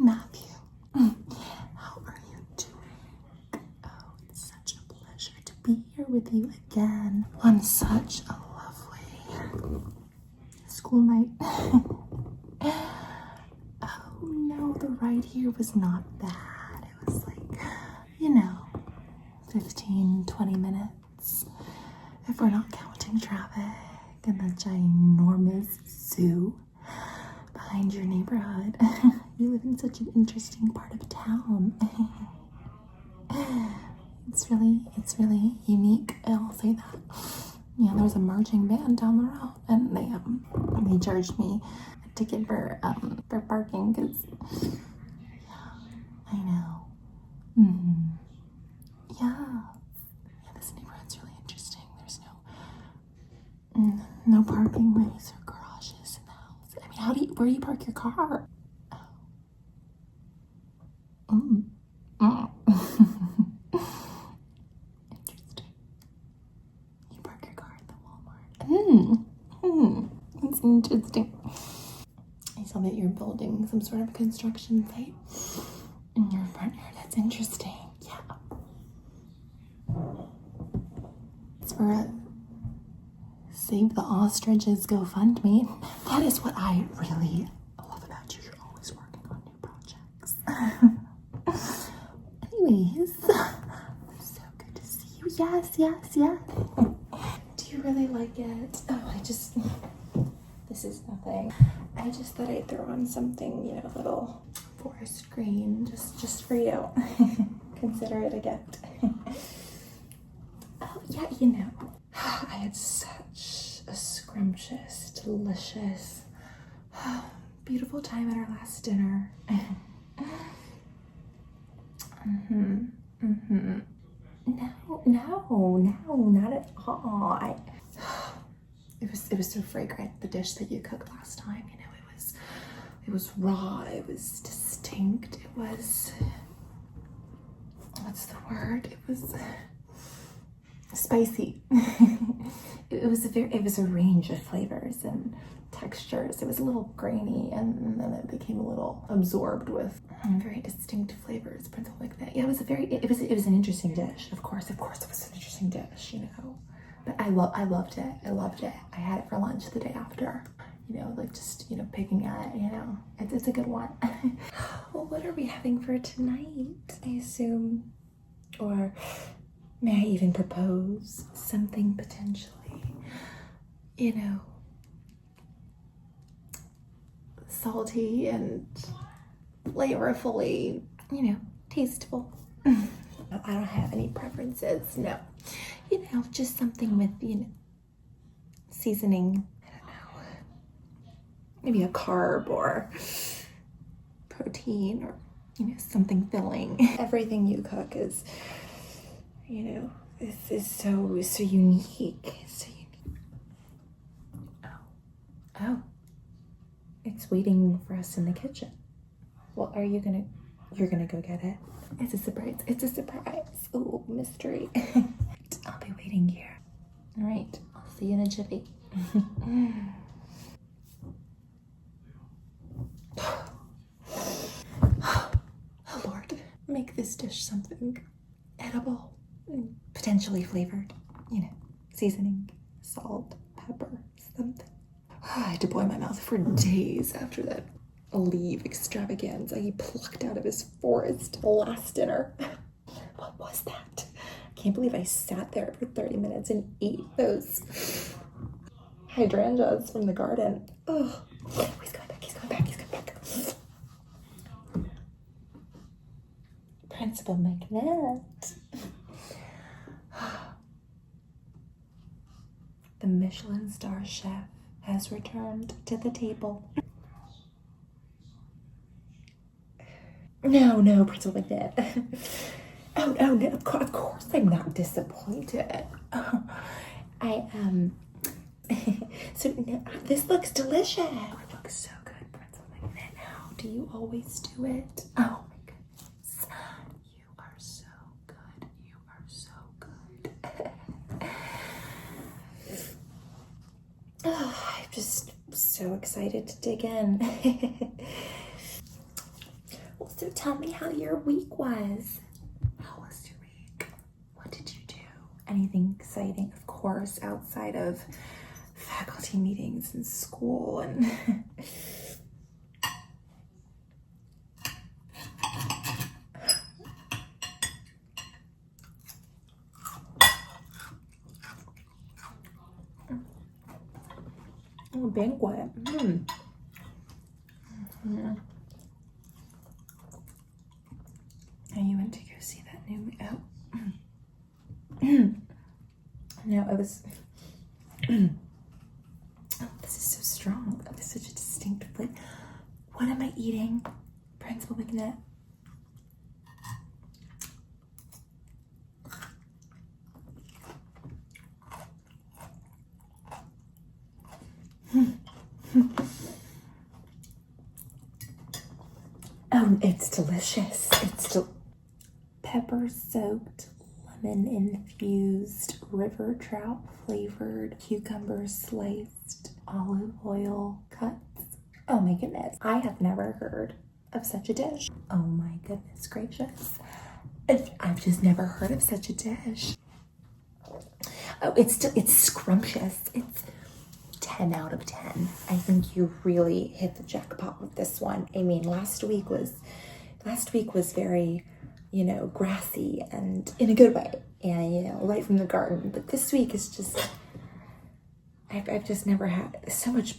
Matthew. How are you doing? Oh, it's such a pleasure to be here with you again on such a lovely school night. Oh no, the ride here was not bad. It was like, 15, 20 minutes. If we're not counting traffic and the ginormous zoo behind your neighborhood. You live in such an interesting part of town. It's really unique, I'll say that. Yeah, there's a marching band down the road, and they charged me a ticket for parking, because, I know. Yeah, this neighborhood's really interesting. There's no parking ways or garages in the house. I mean, where do you park your car? Interesting. You park your car at the Walmart. That's interesting. I saw that you're building some sort of construction site in your front yard. That's interesting. Yeah. It's for a Save the Ostriches GoFundMe. That is what I really love about you. You're always working on new projects. Anyways, so good to see you. Yes. Do you really like it? Oh, this is nothing. I just thought I'd throw on something, a little forest green, just for you. Consider it a gift. Oh, yeah, I had such a scrumptious, delicious, beautiful time at our last dinner. No, not at all. It was so fragrant, the dish that you cooked last time. It was raw, it was distinct, it was, what's the word? It was spicy. It was a range of flavors and textures. It was a little grainy, and then it became a little absorbed with very distinct flavors. Principal McNitt. Yeah, it was an interesting dish. Of course, it was an interesting dish, But I loved it. I had it for lunch the day after. Picking at it, it's a good one. Well, what are we having for tonight? I assume, or may I even propose something potentially, salty and flavorfully, tasteful. I don't have any preferences, no. Just something with, seasoning. I don't know. Maybe a carb or protein or, something filling. Everything you cook is, is so unique. It's so unique. Oh. It's waiting for us in the kitchen. Well, you're gonna go get it? It's a surprise. Ooh, mystery. I'll be waiting here. All right, I'll see you in a jiffy. Oh, Lord, make this dish something edible, potentially flavored, seasoning, salt, pepper, something. I had to boil my mouth for days after that leaf extravaganza he plucked out of his forest last dinner. What was that? I can't believe I sat there for 30 minutes and ate those hydrangeas from the garden. Oh, he's coming back. Principal McNitt. The Michelin star chef has returned to the table. No, Principal McNitt. Oh, no, of course I'm not disappointed. So this looks delicious. It looks so good, Principal McNitt. How do you always do it? Oh my goodness. You are so good. Oh, I'm just so excited to dig in. So tell me how your week was. How was your week? What did you do? Anything exciting? Of course, outside of faculty meetings in school and oh, banquet. And you went to go see that new no, it was oh, this is so strong. This is such a distinct flavor. What am I eating? Principal McNitt. It's delicious. It's pepper-soaked, lemon-infused, river trout flavored, cucumber sliced, olive oil cuts. Oh my goodness. I have never heard of such a dish. Oh my goodness gracious. I've just never heard of such a dish. Oh, it's scrumptious. It's 10 out of 10. I think you really hit the jackpot with this one. I mean, last week was very, grassy and in a good way, and right from the garden. But this week is just, I've just never had so much.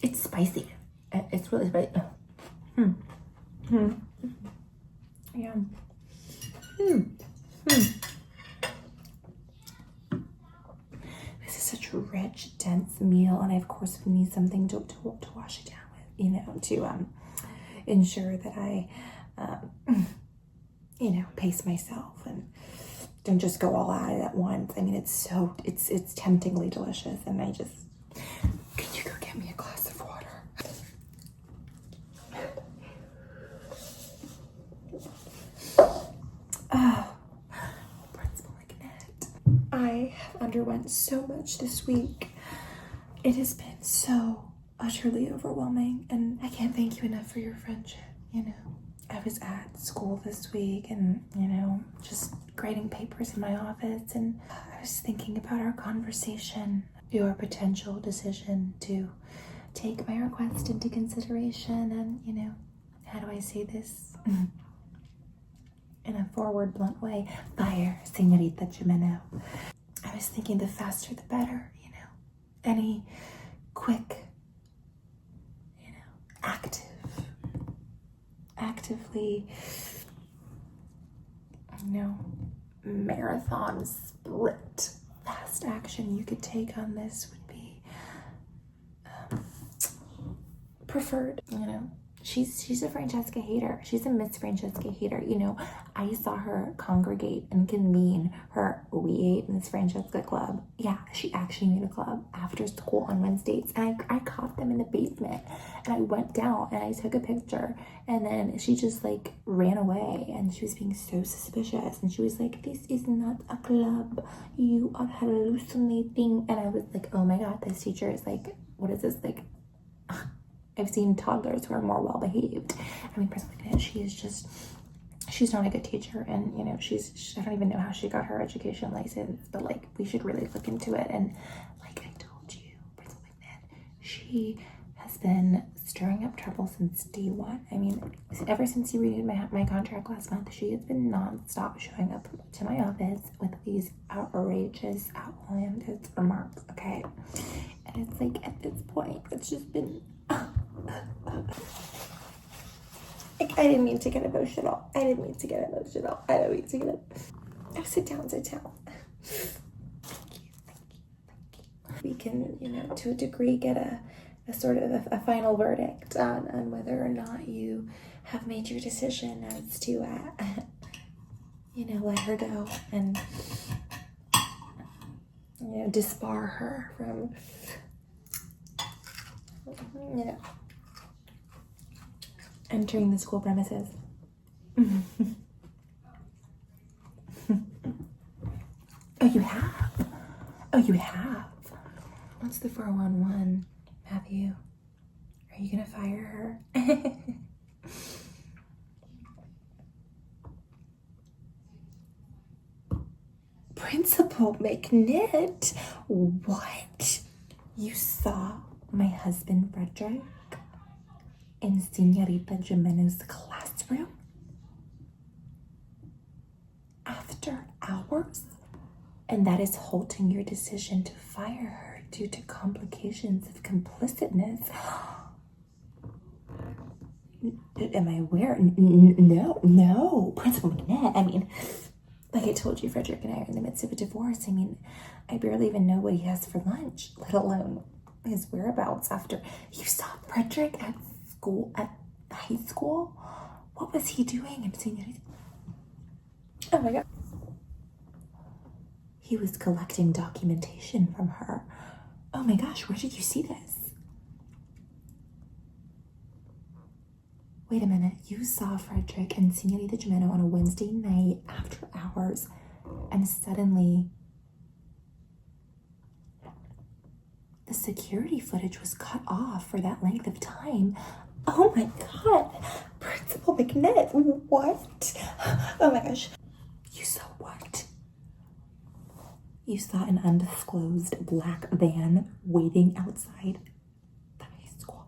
It's spicy. It's really spicy. Yeah. This is such a rich, dense meal, and I of course would need something to wash it down with, to ensure that I, pace myself and don't just go all out at once. I mean, it's temptingly delicious, and could you go get me a glass of water? Oh, Principal McNitt. I have underwent so much this week. It has been so utterly overwhelming, and I can't thank you enough for your friendship, I was at school this week and, just grading papers in my office, and I was thinking about our conversation, your potential decision to take my request into consideration, and, how do I say this? In a forward, blunt way, fire, Senorita Jimeno. I was thinking the faster the better, any quick, actively, marathon split fast action you could take on this would be preferred. She's a Franchesca hater. She's a Miss Franchesca hater. I saw her congregate and convene her We Ate Miss Franchesca club. Yeah, she actually made a club after school on Wednesdays. And I caught them in the basement. And I went down and I took a picture. And then she just ran away. And she was being so suspicious. And she was like, "This is not a club. You are hallucinating." And I was like, oh my God, this teacher is what is this? I've seen toddlers who are more well behaved. I mean, Principal McNitt, she's not a good teacher, and I don't even know how she got her education license, but we should really look into it. And I told you, Principal McNitt, she has been stirring up trouble since day one. I mean, ever since you renewed my contract last month, she has been nonstop showing up to my office with these outrageous, outlandish remarks. Okay, and it's at this point, it's just been. I didn't mean to get emotional. Oh, sit down. Thank you. We can, to a degree, get a sort of a final verdict on whether or not you have made your decision as to, let her go and, disbar her from, entering the school premises. Oh, you have? What's the 411, Matthew? Are you gonna fire her? Principal McNitt? What? You saw my husband Frederick in Senorita Jimeno's classroom? After hours? And that is halting your decision to fire her due to complications of complicitness. Am I aware? No, Principal McNitt. I mean, like I told you, Frederick and I are in the midst of a divorce. I mean, I barely even know what he has for lunch, let alone his whereabouts after. You saw Frederick at school, at high school? What was he doing in Senorita? Oh my God. He was collecting documentation from her. Oh my gosh, where did you see this? Wait a minute, you saw Frederick and Senorita Jimeno on a Wednesday night after hours, and suddenly the security footage was cut off for that length of time. Oh my God, Principal McNitt, what? Oh my gosh, you saw what? You saw an undisclosed black van waiting outside the high school.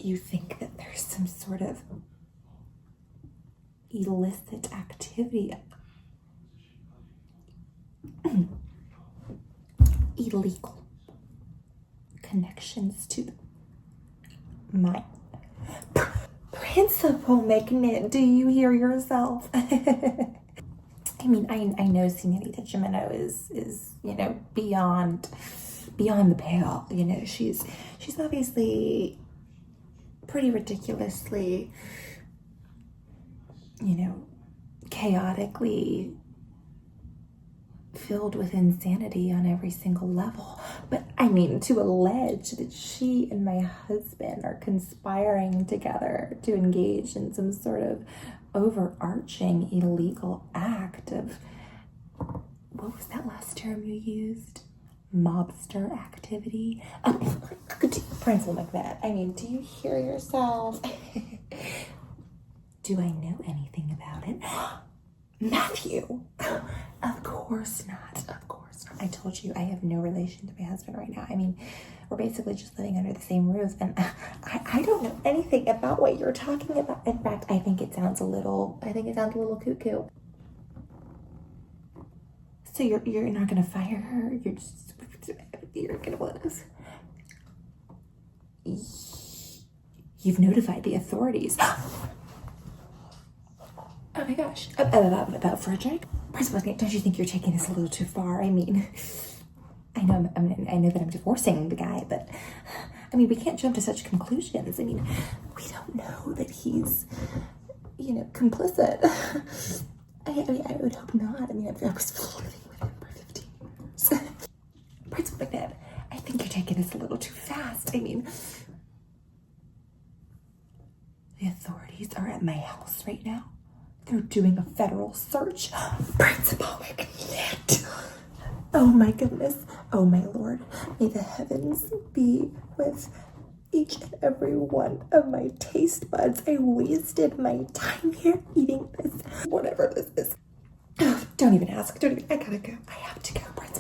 You think that there's some sort of illicit activity, illegal connections to my Principal McNitt, do you hear yourself? I mean, I know Senorita Jimeno is beyond the pale. You know, she's obviously pretty ridiculously, chaotically filled with insanity on every single level. But I mean, to allege that she and my husband are conspiring together to engage in some sort of overarching illegal act of, what was that last term you used? Mobster activity? Principal McNitt, I mean, do you hear yourself? Do I know anything about it? Matthew, of course not. Of course not. I told you I have no relation to my husband right now. I mean, we're basically just living under the same roof, and I don't know anything about what you're talking about. In fact, I think it sounds a little cuckoo. So you're not gonna fire her? You're gonna let us? You've notified the authorities. Oh my gosh, about Frederick? Principal, don't you think you're taking this a little too far? I mean, I know that I'm divorcing the guy, but I mean, we can't jump to such conclusions. I mean, we don't know that he's, complicit. I would hope not. I mean, I was living with him for 15 years. Principal McNitt, I think you're taking this a little too fast. I mean, the authorities are at my house right now. They're doing a federal search. Principal McNitt. Oh my goodness. Oh my Lord. May the heavens be with each and every one of my taste buds. I wasted my time here eating this, whatever this is. Don't even ask. I gotta go. I have to go, Principal.